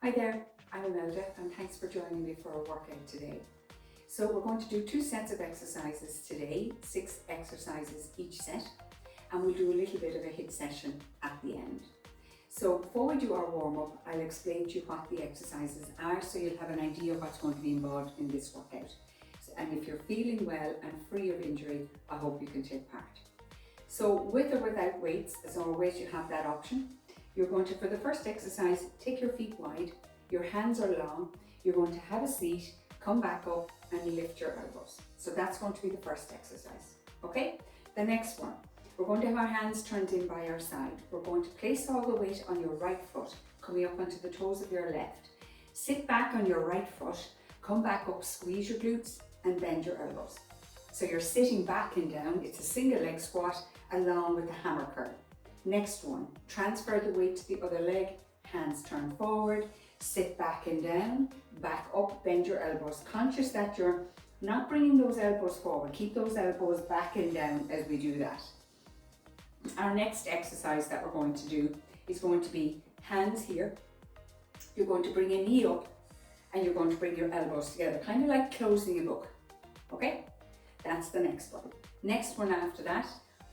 Hi there, I'm Imelda and thanks for joining me for our workout today. So we're going to do 2 sets of exercises today, 6 exercises each set, and we'll do a little bit of a HIIT session at the end. So before we do our warm-up, I'll explain to you what the exercises are so you'll have an idea of what's going to be involved in this workout. And if you're feeling well and free of injury, I hope you can take part. So with or without weights, as always, you have that option. You're going to, for the first exercise, take your feet wide, your hands are long, you're going to have a seat, come back up and lift your elbows. So that's going to be the first exercise, okay? The next one, we're going to have our hands turned in by our side. We're going to place all the weight on your right foot, coming up onto the toes of your left. Sit back on your right foot, come back up, squeeze your glutes and bend your elbows. So you're sitting back and down, it's a single leg squat along with the hammer curl. Next one, transfer the weight to the other leg, hands turn forward, sit back and down, back up, bend your elbows. Conscious that you're not bringing those elbows forward, keep those elbows back and down as we do that. Our next exercise that we're going to do is going to be hands here. You're going to bring a knee up and you're going to bring your elbows together, kind of like closing a book, okay? That's the next one. Next one after that,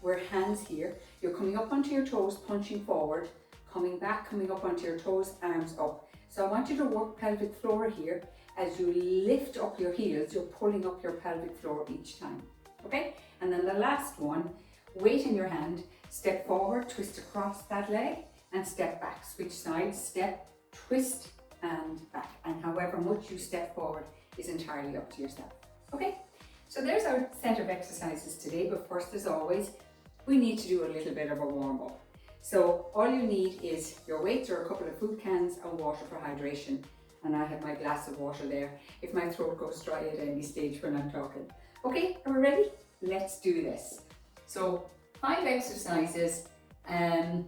we're hands here. You're coming up onto your toes, punching forward, coming back, coming up onto your toes, arms up. So I want you to work pelvic floor here. As you lift up your heels, you're pulling up your pelvic floor each time, okay? And then the last one, weight in your hand, step forward, twist across that leg, and step back. Switch sides, step, twist, and back. And however much you step forward is entirely up to yourself, okay? So there's our set of exercises today, but first, as always, we need to do a little bit of a warm-up. So all you need is your weights or a couple of food cans and water for hydration. And I have my glass of water there if my throat goes dry at any stage when I'm talking. Okay, are we ready? Let's do this. So 5 exercises and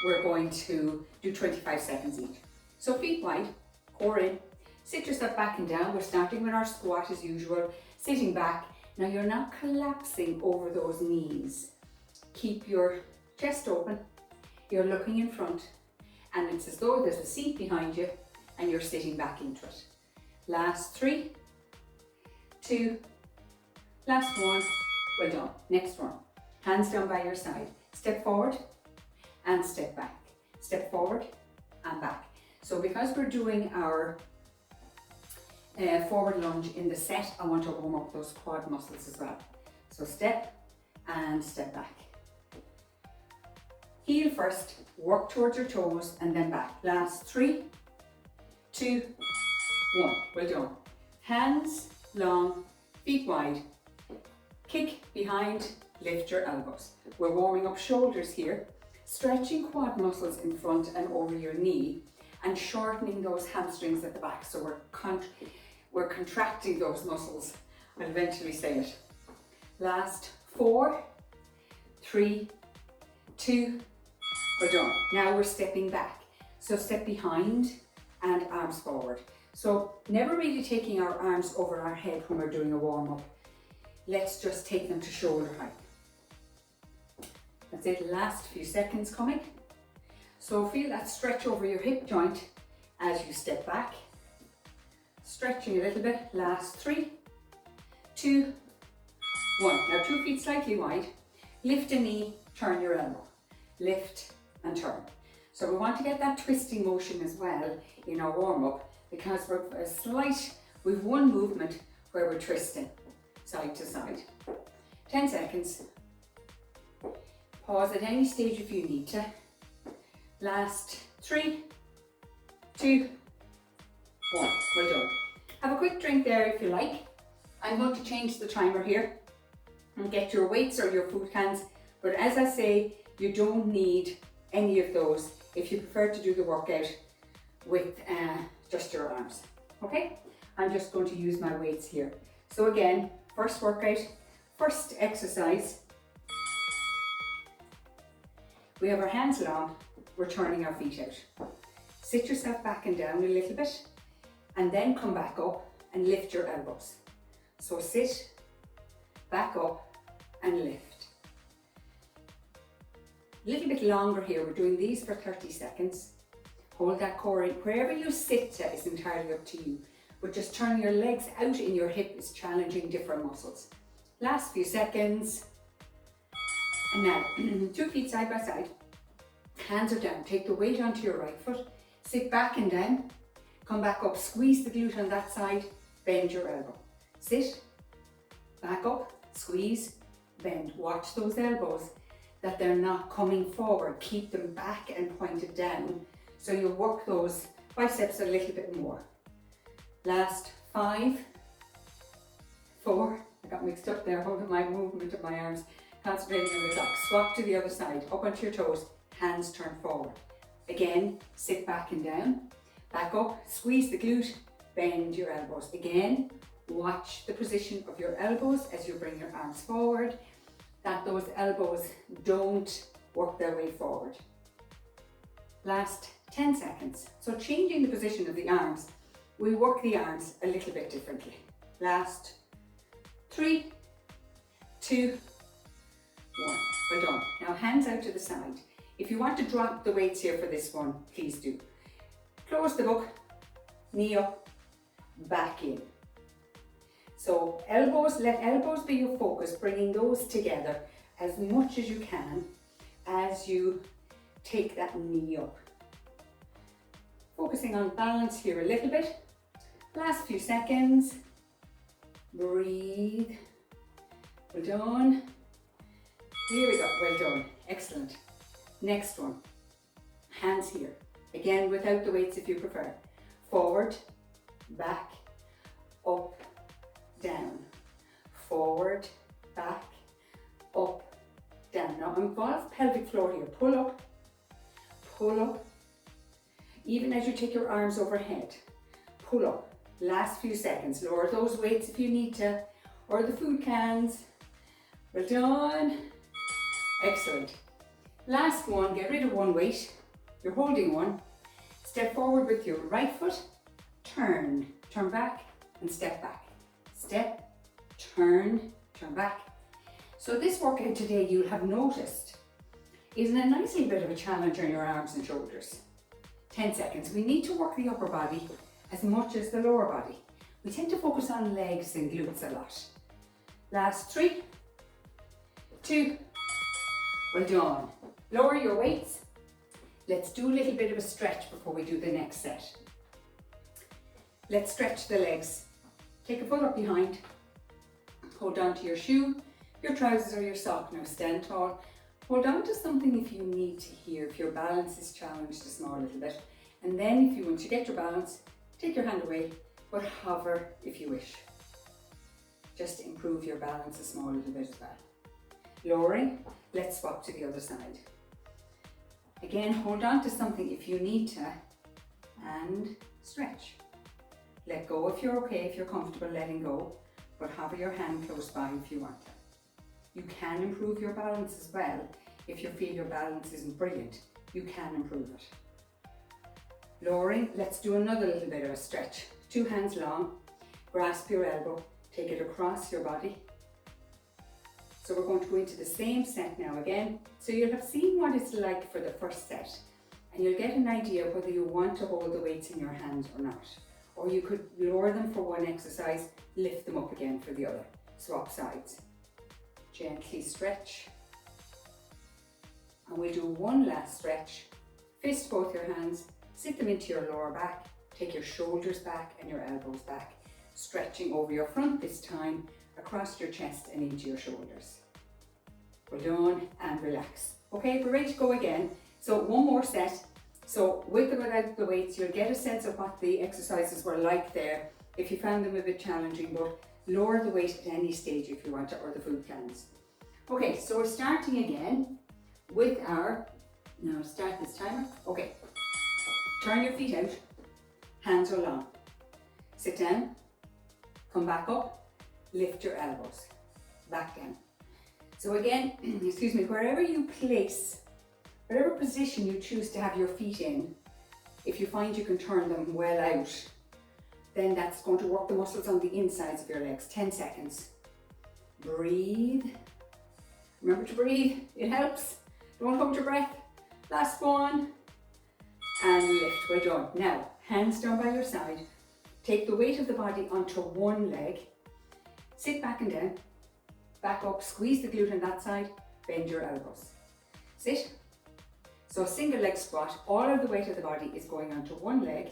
we're going to do 25 seconds each. So feet wide, core in, sit yourself back and down. We're starting with our squat as usual, sitting back. Now you're not collapsing over those knees. Keep your chest open, you're looking in front, and it's as though there's a seat behind you and you're sitting back into it. Last 3, 2, last 1, well done. Next one, hands down by your side. Step forward and step back. Step forward and back. So because we're doing our forward lunge in the set, I want to warm up those quad muscles as well. So step and step back. Heel first, work towards your toes and then back. Last 3, 2, 1. Well done. Hands long, feet wide. Kick behind, lift your elbows. We're warming up shoulders here, stretching quad muscles in front and over your knee and shortening those hamstrings at the back. So we're contracting those muscles. I'll eventually say it. Last 4, 3, 2, we're done. Now we're stepping back. So step behind and arms forward. So never really taking our arms over our head when we're doing a warm-up. Let's just take them to shoulder height. That's it, last few seconds coming. So feel that stretch over your hip joint as you step back. Stretching a little bit. Last 3, 2, 1. Now 2 feet slightly wide. Lift a knee, turn your elbow. Lift and turn. So we want to get that twisting motion as well in our warm-up because we've one movement where we're twisting side to side. 10 seconds. Pause at any stage if you need to. Last 3, 2, 1. Well done. Have a quick drink there if you like. I'm going to change the timer here and get your weights or your food cans. But as I say, you don't need any of those if you prefer to do the workout with just your arms. Okay? I'm just going to use my weights here. So again, first workout, first exercise. We have our hands long, we're turning our feet out. Sit yourself back and down a little bit and then come back up and lift your elbows. So sit, back up and lift. A little bit longer here, we're doing these for 30 seconds. Hold that core in. Wherever you sit is entirely up to you. But just turning your legs out in your hip is challenging different muscles. Last few seconds. And now, 2 feet side by side. Hands are down. Take the weight onto your right foot. Sit back and down. Come back up. Squeeze the glute on that side. Bend your elbow. Sit. Back up. Squeeze. Bend. Watch those elbows, that they're not coming forward. Keep them back and pointed down. So you work those biceps a little bit more. Last 5, 4, I got mixed up there, holding my movement of my arms, concentrating on the top. Swap to the other side, up onto your toes, hands turn forward. Again, sit back and down, back up, squeeze the glute, bend your elbows. Again, watch the position of your elbows as you bring your arms forward, that those elbows don't work their way forward. Last 10 seconds. So changing the position of the arms, we work the arms a little bit differently. Last 3, 2, 1. Well done. Now hands out to the side. If you want to drop the weights here for this one, please do. Close the book, knee up, back in. So elbows, let elbows be your focus, bringing those together as much as you can as you take that knee up. Focusing on balance here a little bit. Last few seconds. Breathe. Well done. Here we go. Well done. Excellent. Next one. Hands here. Again, without the weights if you prefer. Forward, back, up, down. Forward, back, up, down. Now involve pelvic floor here. Pull up, pull up. Even as you take your arms overhead, pull up. Last few seconds. Lower those weights if you need to, or the food cans. Well done. Excellent. Last one, get rid of one weight. You're holding one. Step forward with your right foot. Turn back and step back. Step, turn back. So this workout today, you'll have noticed, is a nice little bit of a challenge on your arms and shoulders. 10 seconds. We need to work the upper body as much as the lower body. We tend to focus on legs and glutes a lot. Last 3, 2, well done. Lower your weights. Let's do a little bit of a stretch before we do the next set. Let's stretch the legs. Take a foot up behind. Hold on to your shoe, your trousers or your sock. Now stand tall. Hold on to something if you need to here, if your balance is challenged a small little bit. And then if you want to get your balance, take your hand away, but hover if you wish. Just to improve your balance a small little bit as well. Lowering, let's swap to the other side. Again, hold on to something if you need to, and stretch. Let go if you're okay, if you're comfortable letting go, but hover your hand close by if you want to. You can improve your balance as well. If you feel your balance isn't brilliant, you can improve it. Lowering, let's do another little bit of a stretch. 2 hands long, grasp your elbow, take it across your body. So we're going to go into the same set now again. So you'll have seen what it's like for the first set, and you'll get an idea whether you want to hold the weights in your hand or not. Or you could lower them for one exercise, lift them up again for the other. Swap sides. Gently stretch. And we'll do one last stretch. Fist both your hands, sit them into your lower back, take your shoulders back and your elbows back, stretching over your front this time, across your chest and into your shoulders. Well done, and relax. Okay, we're ready to go again. So one more set. So with or without the weights, you'll get a sense of what the exercises were like there. If you found them a bit challenging, but lower the weight at any stage if you want to, or the food cans. Okay, so we're starting again with our, now start this timer. Okay, turn your feet out, hands are long. Sit down, come back up, lift your elbows, back down. So again, excuse me, wherever you place, whatever position you choose to have your feet in, if you find you can turn them well out, then that's going to work the muscles on the insides of your legs. 10 seconds. Breathe. Remember to breathe, it helps. Don't hold your breath. Last one. and lift. Well done. Now, hands down by your side. Take the weight of the body onto one leg. Sit back and down. Back up, squeeze the glute on that side, bend your elbows. Sit. So a single leg squat, all of the weight of the body is going onto one leg.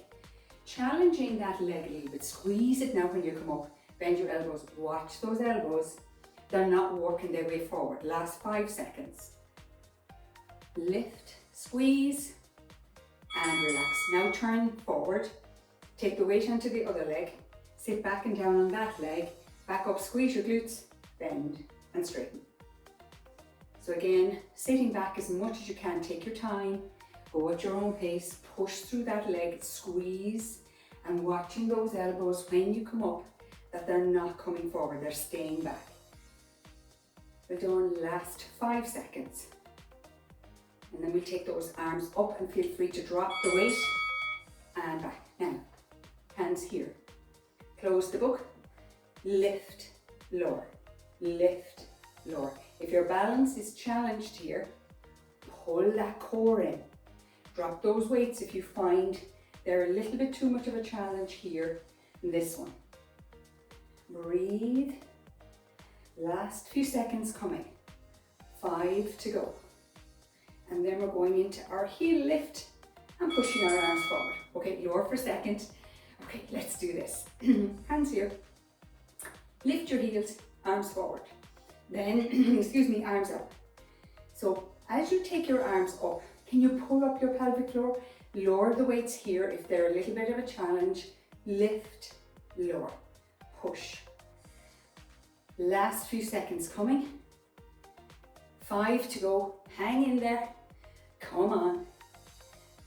Challenging that leg a little bit. Squeeze it now when you come up. Bend your elbows. Watch those elbows. They're not working their way forward. Last 5 seconds. Lift, squeeze, and relax. Now turn forward. Take the weight onto the other leg. Sit back and down on that leg. Back up, squeeze your glutes, bend and straighten. So again, sitting back as much as you can. Take your time. Go at your own pace. Push through that leg, squeeze, and watching those elbows when you come up, that they're not coming forward, they're staying back. Well done, last 5 seconds. And then we take those arms up and feel free to drop the weight and back. Now, hands here. Close the book, lift, lower, lift, lower. If your balance is challenged here, pull that core in. Drop those weights if you find they're a little bit too much of a challenge here in this one. Breathe. Last few seconds coming. 5 to go. And then we're going into our heel lift and pushing our arms forward. Okay, lower for a second. Okay, let's do this. Hands here. Lift your heels, arms forward. Then, excuse me, arms up. So as you take your arms up, can you pull up your pelvic floor? Lower the weights here if they're a little bit of a challenge. Lift, lower, push. Last few seconds coming. 5 to go. Hang in there. Come on.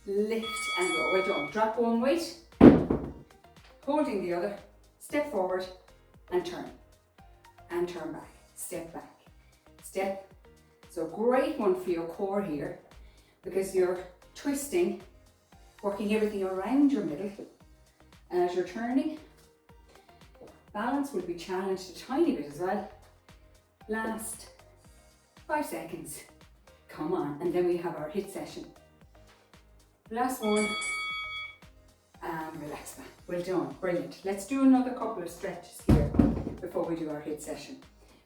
Lift and go. Well done. Drop one weight. Holding the other. Step forward and turn. And turn back. Step back. Step. So great one for your core here, because you're twisting, working everything around your middle. And as you're turning, balance will be challenged a tiny bit as well. Last 5 seconds. Come on, and then we have our HIIT session. Last one, and relax back. Well done, brilliant. Let's do another couple of stretches here before we do our HIIT session.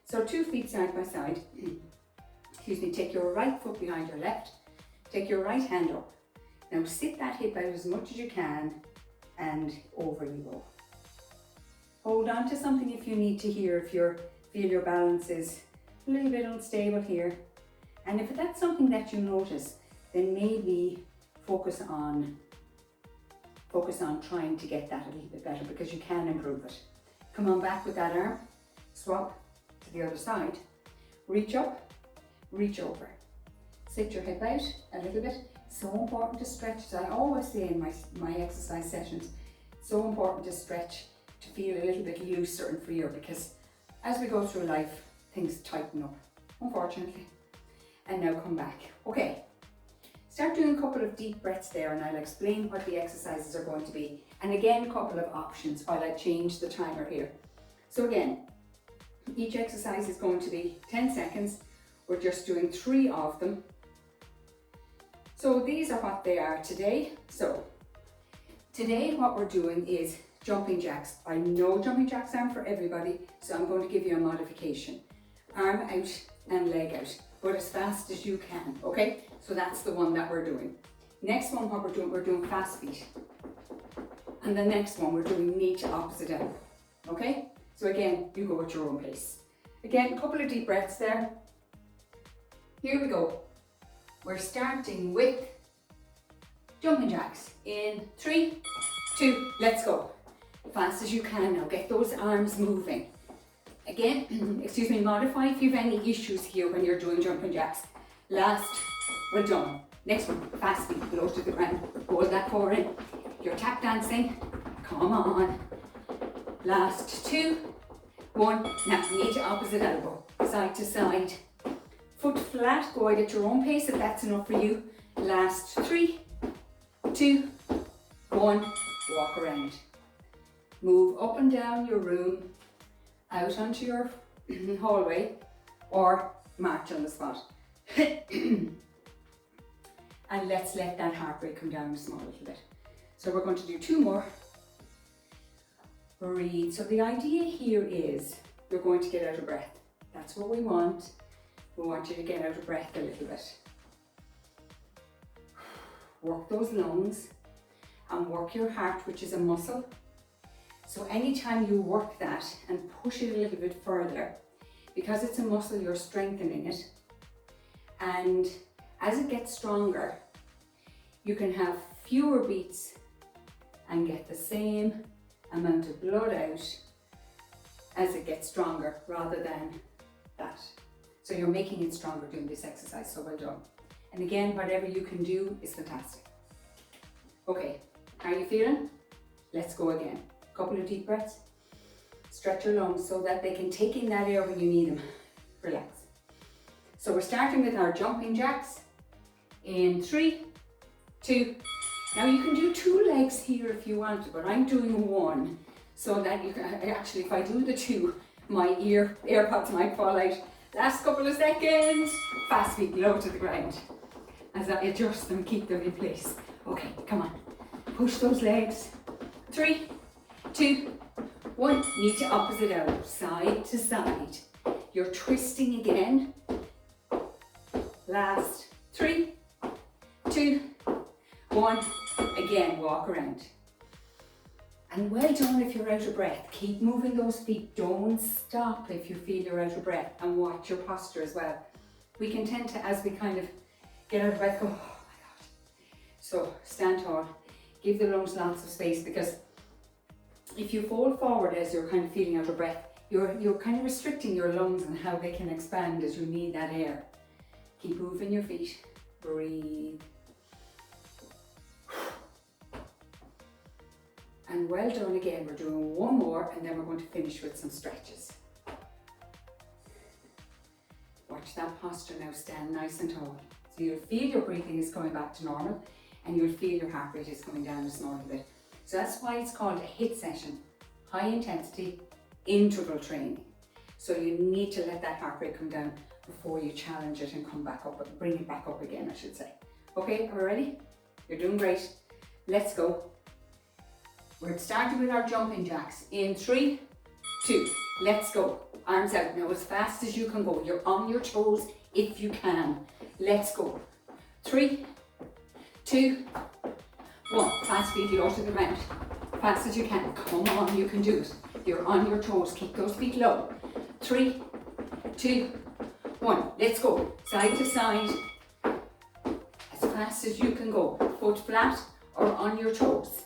So 2 feet side by side. Excuse me, take your right foot behind your left. Take your right hand up. Now sit that hip out as much as you can and over you go. Hold on to something if you need to here, if you feel your balance is a little bit unstable here. And if that's something that you notice, then maybe focus on trying to get that a little bit better, because you can improve it. Come on back with that arm, swap to the other side, reach up, reach over. Sit your hip out a little bit. So important to stretch, as I always say in my exercise sessions, so important to stretch, to feel a little bit looser and freer, because as we go through life, things tighten up, unfortunately. And now come back. Okay, start doing a couple of deep breaths there, and I'll explain what the exercises are going to be. And again, a couple of options while I change the timer here. So again, each exercise is going to be 10 seconds. We're just doing 3 of them. So these are what they are today. So today what we're doing is jumping jacks. I know jumping jacks aren't for everybody, so I'm going to give you a modification. Arm out and leg out, but as fast as you can, okay? So that's the one that we're doing. Next one, what we're doing fast feet. And the next one, we're doing knee to opposite elbow, okay? So again, you go at your own pace. Again, a couple of deep breaths there. Here we go. We're starting with jumping jacks in 3, 2, let's go. Fast as you can now, get those arms moving. Again, excuse me, modify if you have any issues here when you're doing jumping jacks. Last, well done. Next one, fast feet, low to the ground. Hold that core in. You're tap dancing, come on. Last 2, 1, now knee to opposite elbow, side to side. Foot flat, go out at your own pace if that's enough for you. Last 3, 2, 1, walk around. Move up and down your room, out onto your hallway, or march on the spot. And let's let that heart rate come down a small little bit. So we're going to do 2 more. Breathe. So the idea here is you're going to get out of breath. That's what we want. We want you to get out of breath a little bit. Work those lungs and work your heart, which is a muscle. So anytime you work that and push it a little bit further, because it's a muscle, you're strengthening it. And as it gets stronger, you can have fewer beats and get the same amount of blood out as it gets stronger rather than that. So you're making it stronger doing this exercise, so well done. And again, whatever you can do is fantastic. Okay, how are you feeling? Let's go again. Couple of deep breaths. Stretch your lungs so that they can take in that air when you need them. Relax. So we're starting with our jumping jacks in 3, 2. Now you can do 2 legs here if you want, but I'm doing 1 so that you can actually, if I do the 2, my AirPods might fall out. Last couple of seconds, fast feet low to the ground as I adjust them, keep them in place. Okay, come on, push those legs. 3, 2, 1, knee to opposite elbow, side to side. You're twisting again. Last 3, 2, 1, again, walk around. And well done if you're out of breath. Keep moving those feet. Don't stop if you feel you're out of breath, and watch your posture as well. We can tend to, as we kind of get out of breath, go, oh my God. So stand tall, give the lungs lots of space, because if you fall forward as you're kind of feeling out of breath, you're kind of restricting your lungs and how they can expand as you need that air. Keep moving your feet. Breathe. And well done again. We're doing 1 more and then we're going to finish with some stretches. Watch that posture now, stand nice and tall. So you'll feel your breathing is coming back to normal and you'll feel your heart rate is coming down a small bit. So that's why it's called a HIIT session, high intensity interval training. So you need to let that heart rate come down before you challenge it and come back up, bring it back up again, I should say. Okay, are we ready? You're doing great. Let's go. We're starting with our jumping jacks in 3, 2, let's go. Arms out now as fast as you can go. You're on your toes if you can. Let's go. 3, 2, 1. Fast feet low to the ground. Fast as you can. Come on, you can do it. You're on your toes. Keep those feet low. 3, 2, 1. Let's go. Side to side. As fast as you can go. Foot flat or on your toes.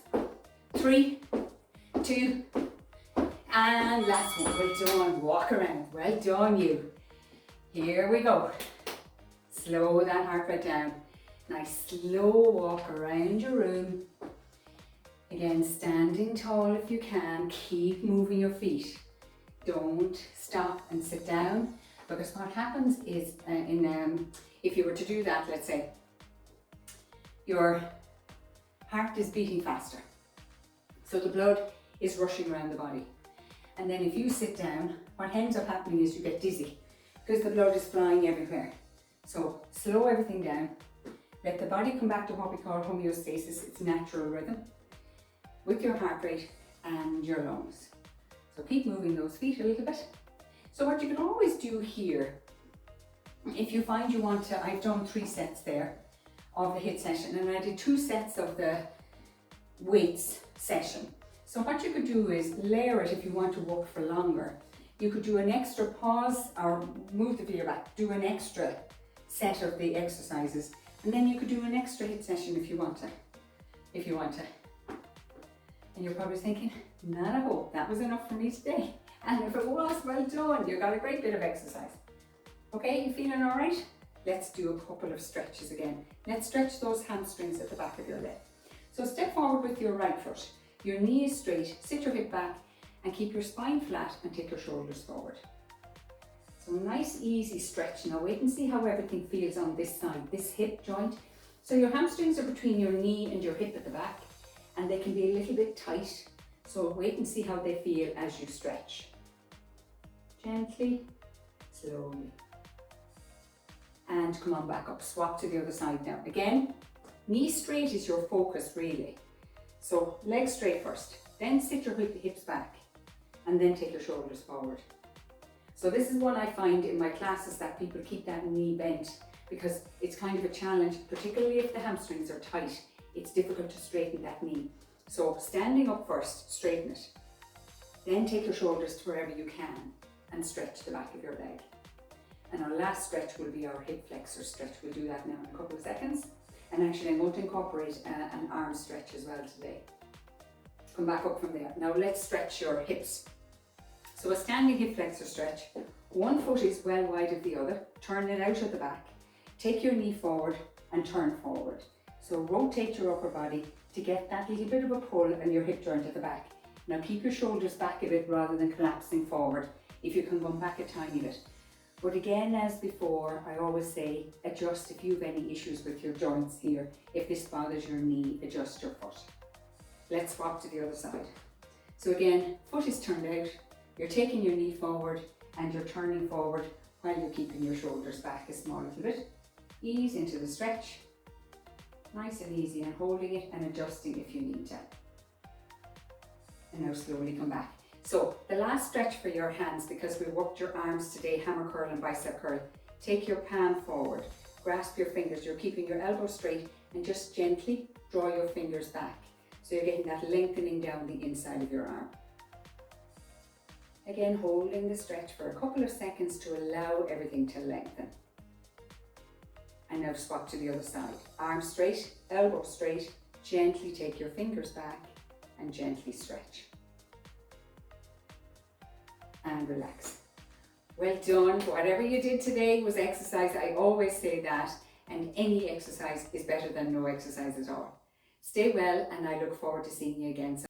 3, 2, and last one. Well done. Walk around. Well done, you. Here we go. Slow that heart rate down. Nice slow walk around your room. Again, standing tall if you can. Keep moving your feet. Don't stop and sit down, because what happens is if you were to do that, let's say, your heart is beating faster. So the blood is rushing around the body. And then if you sit down, what ends up happening is you get dizzy because the blood is flying everywhere. So slow everything down. Let the body come back to what we call homeostasis, its natural rhythm, with your heart rate and your lungs. So keep moving those feet a little bit. So what you can always do here, if you find you want to, I've done 3 sets there of the HIIT session, and I did 2 sets of the weights session. So what you could do is layer it if you want to work for longer. You could do an extra pause or move the video back, do an extra set of the exercises, and then you could do an extra HIIT session if you want to. And you're probably thinking, not a hope, that was enough for me today. And if it was, well done, you got a great bit of exercise. Okay, you feeling all right? Let's do a couple of stretches again. Let's stretch those hamstrings at the back of your leg. So step forward with your right foot. Your knee is straight, sit your hip back and keep your spine flat and take your shoulders forward. So nice easy stretch. Now wait and see how everything feels on this side, this hip joint. So your hamstrings are between your knee and your hip at the back, and they can be a little bit tight. So wait and see how they feel as you stretch. Gently, slowly. And come on back up, swap to the other side now. Again, Knee straight is your focus really. So legs straight first, then sit your hips back and then take your shoulders forward. So this is one I find in my classes, that people keep that knee bent because it's kind of a challenge, particularly if the hamstrings are tight. It's difficult to straighten that knee. So standing up first, straighten it. Then take your shoulders to wherever you can and stretch the back of your leg. And our last stretch will be our hip flexor stretch. We'll do that now in a couple of seconds. And actually I'm going to incorporate an arm stretch as well today. Come back up from there. Now let's stretch your hips. So a standing hip flexor stretch. One foot is well wide of the other. Turn it out at the back. Take your knee forward and turn forward. So rotate your upper body to get that little bit of a pull and your hip joint at the back. Now keep your shoulders back a bit rather than collapsing forward. If you can come back a tiny bit. But again, as before, I always say, adjust if you have any issues with your joints here. If this bothers your knee, adjust your foot. Let's swap to the other side. So again, foot is turned out, you're taking your knee forward and you're turning forward while you're keeping your shoulders back a small little bit. Ease into the stretch, nice and easy, and holding it and adjusting if you need to. And now slowly come back. So the last stretch for your hands, because we worked your arms today, hammer curl and bicep curl. Take your palm forward, grasp your fingers, you're keeping your elbows straight and just gently draw your fingers back. So you're getting that lengthening down the inside of your arm. Again, holding the stretch for a couple of seconds to allow everything to lengthen. And now swap to the other side. Arm straight, elbow straight, gently take your fingers back and gently stretch. And relax. Well done. Whatever you did today was exercise. I always say that, and any exercise is better than no exercise at all. Stay well, and I look forward to seeing you again soon.